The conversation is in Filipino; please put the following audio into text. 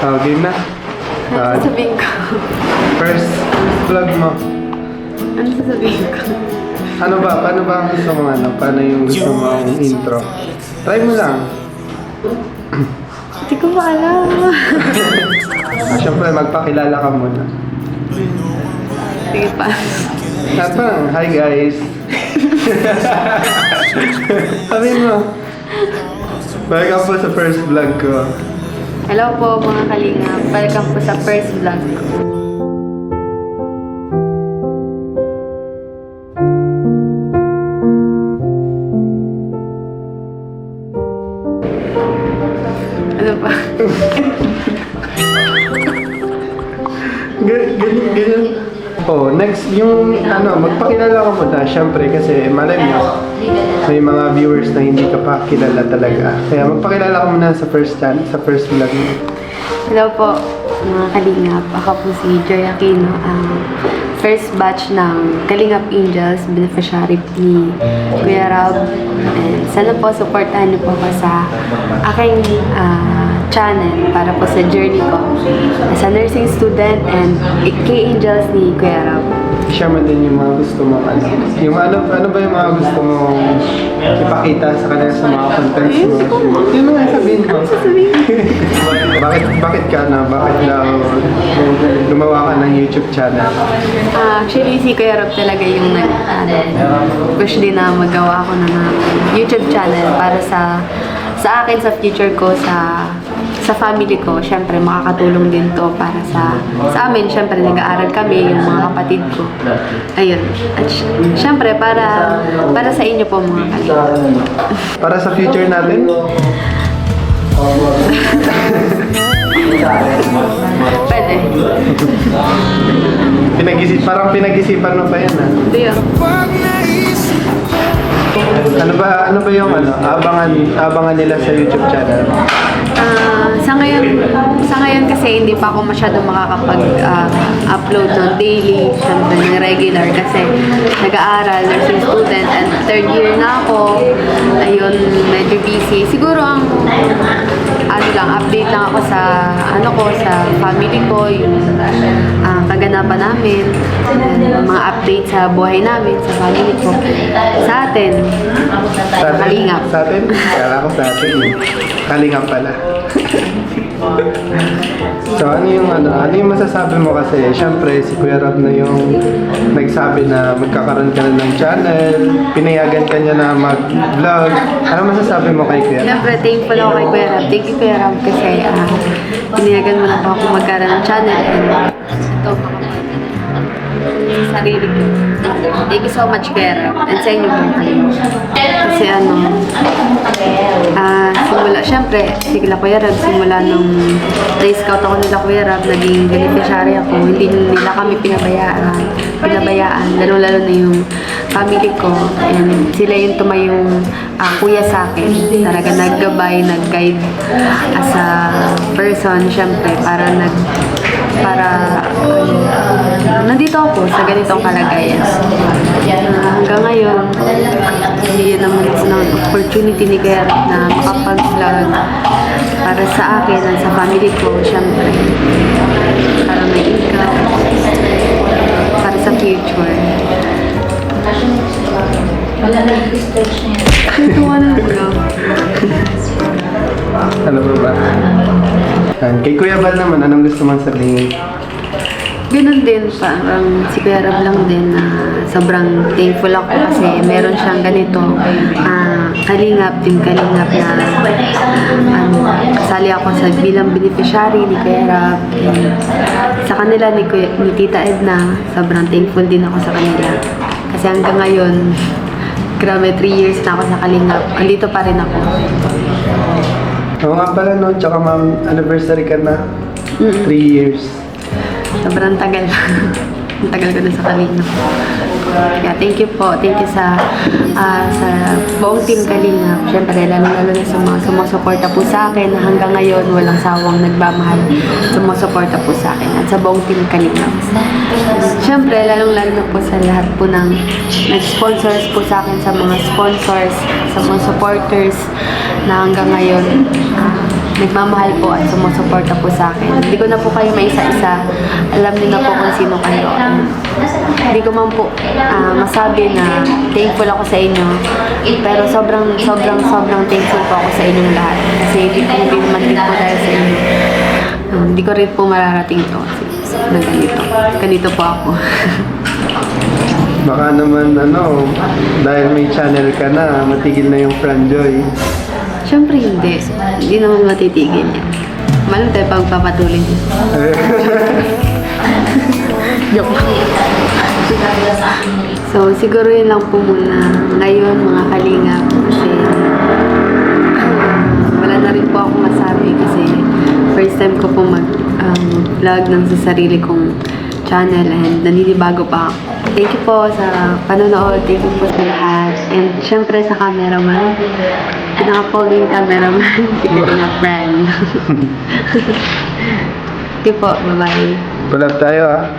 Game na. Ano sasabihin ko? First vlog mo. Ano sasabihin ko? Ano ba? Paano ba ang gusto mo ano? Paano yung gusto mo ang intro? Try mo lang. Hindi ko pa alam. Siyempre, magpakilala ka muna. Sige pa. Tapang, hi guys. Sabihin mo. Welcome po sa first vlog ko. Hello po mga kalinga. Welcome po sa first vlog ko. Ano pa? Ganyan. Oh, next, yung magpakilala ka muna, syempre, kasi malay mo, may mga viewers na hindi ka pa kilala talaga. Kaya magpakilala ka muna sa first vlog mo. Hello po mga kalingap. Ako po si Joy Aquino, ang first batch ng Kalingap Angels, beneficiary ni Kuya Rob. And sana po supportahan niyo po ako sa aking channel para po sa journey ko as a nursing student and K-Angels ni Kuya Rob. I-share mo din yung mga gusto mo, yung ano ba yung mga gusto mo ipakita sa kanila sa mga contents mo? Yung mga sabihin mo. Bakit gumawa ka ng YouTube channel? Actually, si Kuya Rob talaga yung push din na magawa ako ng YouTube channel para sa akin, sa future ko, sa family ko. Syempre, makakatulong din to para sa amin. Syempre, nag-aaral kami, yung mga kapatid ko. Ayun. At syempre, para sa inyo po mga kalingap. Para sa future natin? Pwede. Parang pinag-isipan mo pa yan, ha? Hindi yun. Ano ba yung abangan nila sa YouTube channel? Sa ngayon kasi hindi pa ako masyado makakapag-upload ng daily, syempre ng regular kasi nag-aaral, nursing student, and third year na ako. Ayun, medyo busy. Siguro ang update lang ako sa sa family ko, yung kaganapan namin, mga update sa buhay namin, sa family ko, sa atin, Kalingap. Sa atin? Kala ko sa atin. Kalingap pala. So ano yung masasabi mo kasi syempre si Kuya Rob na yung nagsabi na magkakaroon ka na ng channel, pinayagan ka niya na mag-vlog. Ano masasabi mo kay Kuya Rob? Siyempre, thankful ako kay Kuya Rob. Thank you Kuya Rob kasi pinayagan mo na po ako magkaroon ng channel and ito, sarili ko. Thank you so much Kuya Rob and sa inyo po. Kasi syempre, sigla Kuya Rob, simula nung na-scout ako nila Kuya Rob, naging beneficiary ako, hindi nila kami pinabayaan, lalo-lalo na yung family ko, and sila yung tumayong kuya sa akin, talaga naggabay, nag-guide as a person, syempre, nandito ako sa ganitong kalagayan. Hanggang ngayon, hindi naman ng opportunity ni Kuya Rob na makapag-vlog para sa akin at sa family ko, syempre, para may income, para sa future. Wala na yung stretch niya. Tuwa na ako. Ano ba? Kay Kuya Val naman, anong gusto mong sabihin? Ganun din, parang si Kuya Rob lang din na sobrang thankful ako kasi meron siyang ganito team Kalingap na kasali ako sa bilang beneficiary ni Kuya Rob. Sa kanila ni Tita Edna, sobrang thankful din ako sa kanila kasi hanggang ngayon grabe 3 years na ako sa Kalingap, andito pa rin ako. Oo nga pala no, tsaka ma'am, anniversary ka na 3 years. Sobrang tagal. Ang tagal ko na sa Kalingap. Kaya thank you po. Thank you sa buong team Kalingap. Siyempre, lalo-lalo na sa mga sumusuporta po sa akin. Hanggang ngayon, walang sawang nagmamahal. Sumusuporta po sa akin. At sa buong team Kalingap. Siyempre, lalong-lalo na po sa lahat po ng nag-sponsors po sa akin. Sa mga sponsors, sa mga supporters na hanggang ngayon nagmamahal po at sumusuporta po sa akin. Hindi ko na po kayo maisa-isa. Alam niyo na po kung sino kayo. Hindi ko man po masabi na thankful ako sa inyo. Pero sobrang thankful po ako sa inyong lahat. Kasi hindi naman din po dahil sa inyo. Hindi ko rin po mararating to. Na ganito po ako. Baka naman dahil may channel ka na, matigil na yung Franjoy. Siyempre hindi. Hindi naman matitigil yan. Malam tayo pagpapatuloy niyo. Joke. So, siguro yun lang po muna. Ngayon, mga kalingap. Kasi wala na rin po ako masabi kasi first time ko po mag-vlog ng sa sarili kong channel and naninibago pa ako. Thank you po sa panonood. Thank you po sa lahat. And syempre sa cameraman. Pinaka-folding cameraman. Si Katina Friend. Thank you po. Bye-bye. Pulap tayo